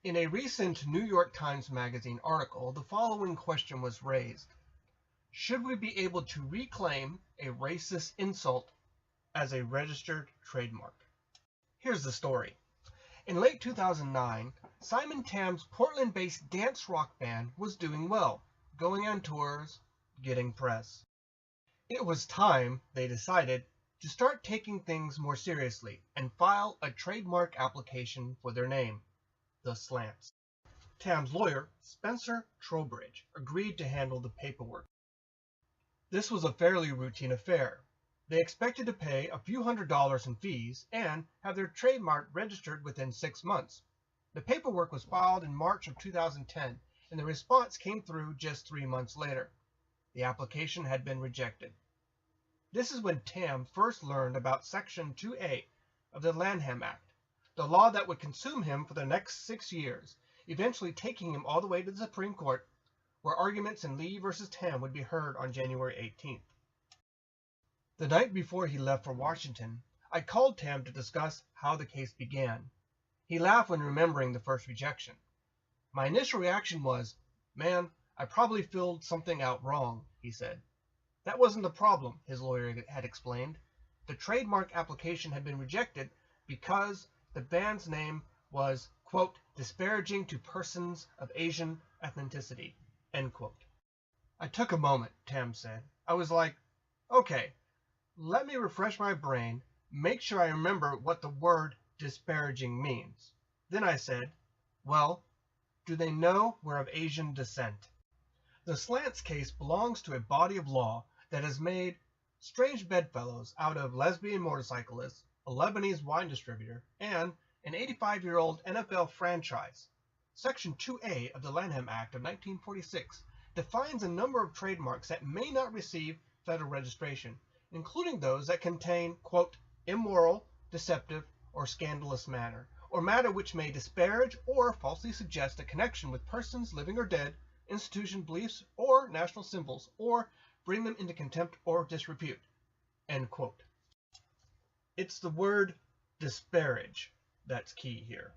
In a recent New York Times Magazine article, the following question was raised. Should we be able to reclaim a racist insult as a registered trademark? Here's the story. In late 2009, Simon Tamm's Portland-based dance rock band was doing well, going on tours, getting press. It was time, they decided, to start taking things more seriously and file a trademark application for their name, the Slants. Tamm's lawyer, Spencer Trowbridge, agreed to handle the paperwork. This was a fairly routine affair. They expected to pay a few $100s in fees and have their trademark registered within 6 months. The paperwork was filed in March of 2010, and the response came through just 3 months later. The application had been rejected. This is when Tamm first learned about Section 2A of the Lanham Act, the law that would consume him for the next 6 years, eventually taking him all the way to the Supreme Court, where arguments in Lee v. Tamm would be heard on January 18th. The night before he left for Washington, I called Tamm to discuss how the case began. He laughed when remembering the first rejection. My initial reaction was, "Man, I probably filled something out wrong," he said. That wasn't the problem, his lawyer had explained. The trademark application had been rejected because the band's name was, quote, disparaging to persons of Asian ethnicity, end quote. I took a moment, Tamm said. I was like, okay, let me refresh my brain, make sure I remember what the word disparaging means. Then I said, well, do they know we're of Asian descent? The Slants case belongs to a body of law that has made strange bedfellows out of lesbian motorcyclists, a Lebanese wine distributor, and an 85-year-old NFL franchise. Section 2A of the Lanham Act of 1946 defines a number of trademarks that may not receive federal registration, including those that contain, quote, immoral, deceptive, or scandalous matter, or matter which may disparage or falsely suggest a connection with persons living or dead, institution beliefs, or national symbols, or bring them into contempt or disrepute, end quote. It's the word disparage that's key here.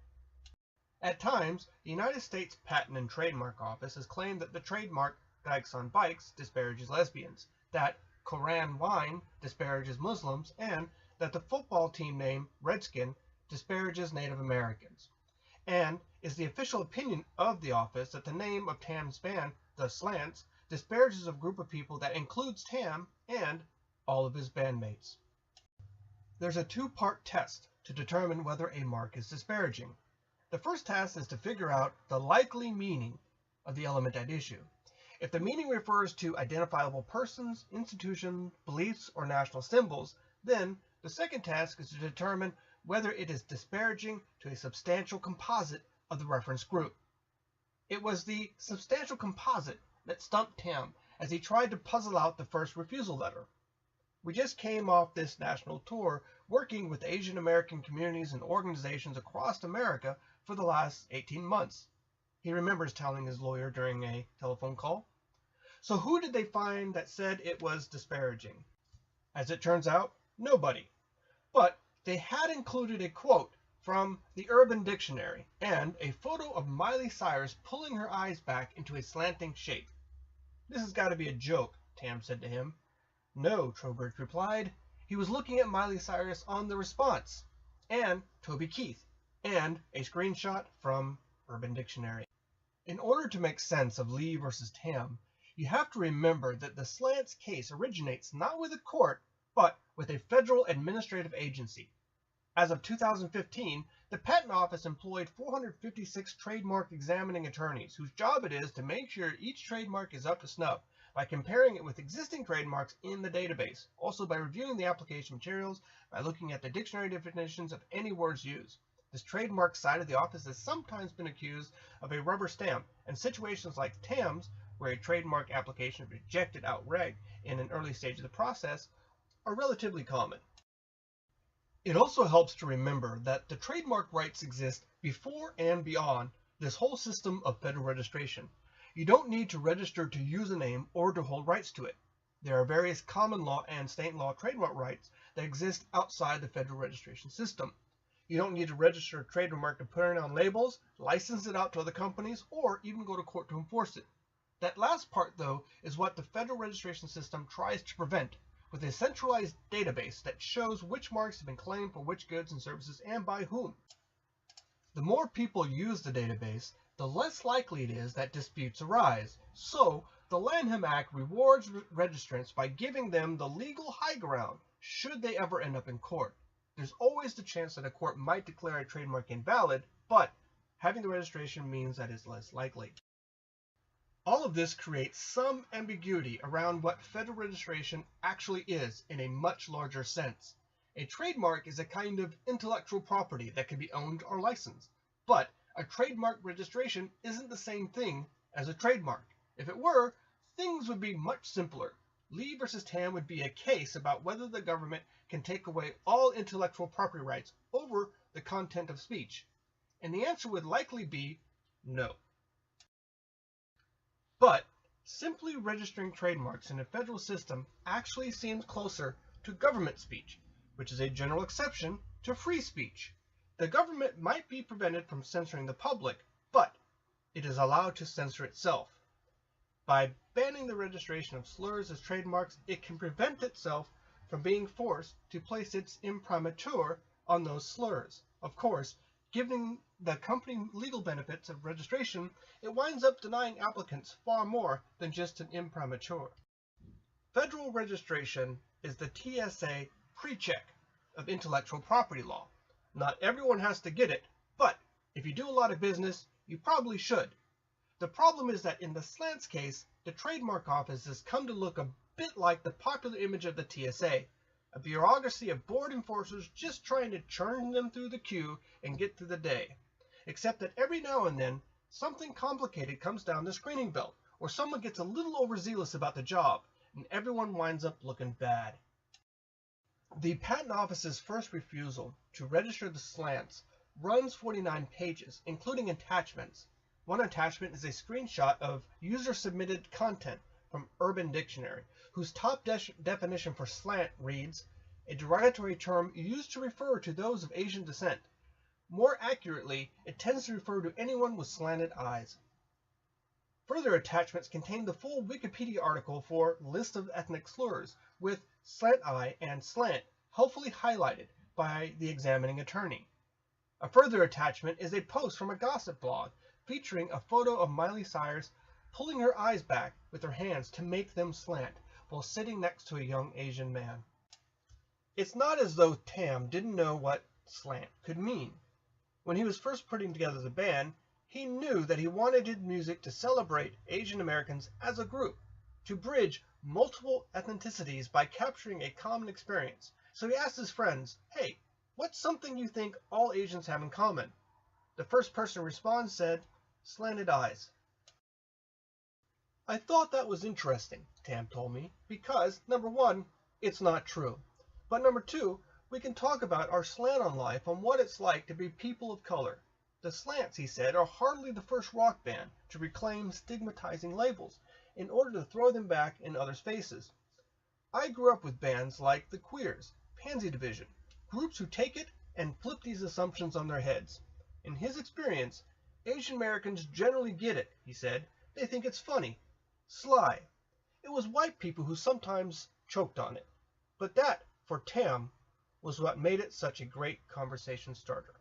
At times, the United States Patent and Trademark Office has claimed that the trademark Dykes on Bikes disparages lesbians, that Koran wine disparages Muslims, and that the football team name Redskin disparages Native Americans. And is the official opinion of the office that the name of Tamm's band, the Slants, disparages a group of people that includes Tamm and all of his bandmates. There's a two-part test to determine whether a mark is disparaging. The first test is to figure out the likely meaning of the element at issue. If the meaning refers to identifiable persons, institutions, beliefs, or national symbols, then the second task is to determine whether it is disparaging to a substantial composite of the reference group. It was the substantial composite that stumped Tamm as he tried to puzzle out the first refusal letter. We just came off this national tour working with Asian American communities and organizations across America for the last 18 months. He remembers telling his lawyer during a telephone call. So who did they find that said it was disparaging? As it turns out, nobody. But they had included a quote from the Urban Dictionary and a photo of Miley Cyrus pulling her eyes back into a slanting shape. This has got to be a joke, Tamm said to him. No, Trowbridge replied. He was looking at Miley Cyrus on the response, and Toby Keith, and a screenshot from Urban Dictionary. In order to make sense of Lee versus Tamm, you have to remember that the Slants case originates not with a court, but with a federal administrative agency. As of 2015, the Patent Office employed 456 trademark examining attorneys whose job it is to make sure each trademark is up to snuff by comparing it with existing trademarks in the database, also by reviewing the application materials, by looking at the dictionary definitions of any words used. This trademark side of the office has sometimes been accused of a rubber stamp, and situations like Tamm's, where a trademark application is rejected outright in an early stage of the process, are relatively common. It also helps to remember that the trademark rights exist before and beyond this whole system of federal registration. You don't need to register to use a name or to hold rights to it. There are various common law and state law trademark rights that exist outside the federal registration system. You don't need to register a trademark to put it on labels, license it out to other companies, or even go to court to enforce it. That last part, though, is what the federal registration system tries to prevent, with a centralized database that shows which marks have been claimed for which goods and services and by whom. The more people use the database, the less likely it is that disputes arise. So, the Lanham Act rewards registrants by giving them the legal high ground should they ever end up in court. There's always the chance that a court might declare a trademark invalid, but having the registration means that it's less likely. All of this creates some ambiguity around what federal registration actually is in a much larger sense. A trademark is a kind of intellectual property that can be owned or licensed, but a trademark registration isn't the same thing as a trademark. If it were, things would be much simpler. Lee versus Tam would be a case about whether the government can take away all intellectual property rights over the content of speech. And the answer would likely be no. But simply registering trademarks in a federal system actually seems closer to government speech, which is a general exception to free speech. The government might be prevented from censoring the public, but it is allowed to censor itself. By banning the registration of slurs as trademarks, it can prevent itself from being forced to place its imprimatur on those slurs. Of course, giving the company legal benefits of registration, it winds up denying applicants far more than just an imprimatur. Federal registration is the TSA pre-check of intellectual property law. Not everyone has to get it, but if you do a lot of business, you probably should. The problem is that in the Slants case, the trademark office has come to look a bit like the popular image of the TSA, a bureaucracy of bored enforcers just trying to churn them through the queue and get through the day. Except that every now and then, something complicated comes down the screening belt, or someone gets a little overzealous about the job, and everyone winds up looking bad. The Patent Office's first refusal to register the Slants runs 49 pages, including attachments. One attachment is a screenshot of user-submitted content from Urban Dictionary, whose top definition for slant reads, a derogatory term used to refer to those of Asian descent. More accurately, it tends to refer to anyone with slanted eyes. Further attachments contain the full Wikipedia article for List of Ethnic Slurs, with slant eye and slant helpfully highlighted by the examining attorney. A further attachment is a post from a gossip blog featuring a photo of Miley Cyrus pulling her eyes back with her hands to make them slant while sitting next to a young Asian man. It's not as though Tam didn't know what slant could mean. When he was first putting together the band, he knew that he wanted his music to celebrate Asian Americans as a group, to bridge multiple ethnicities by capturing a common experience. So he asked his friends, hey, what's something you think all Asians have in common? The first person to respond said, slanted eyes. I thought that was interesting, Tam told me, because, number one, it's not true. But number two, we can talk about our slant on life and what it's like to be people of color. The Slants, he said, are hardly the first rock band to reclaim stigmatizing labels in order to throw them back in others' faces. I grew up with bands like the Queers, Pansy Division, groups who take it and flip these assumptions on their heads. In his experience, Asian Americans generally get it, he said. They think it's funny, sly. It was white people who sometimes choked on it. But that, for Tam, was what made it such a great conversation starter.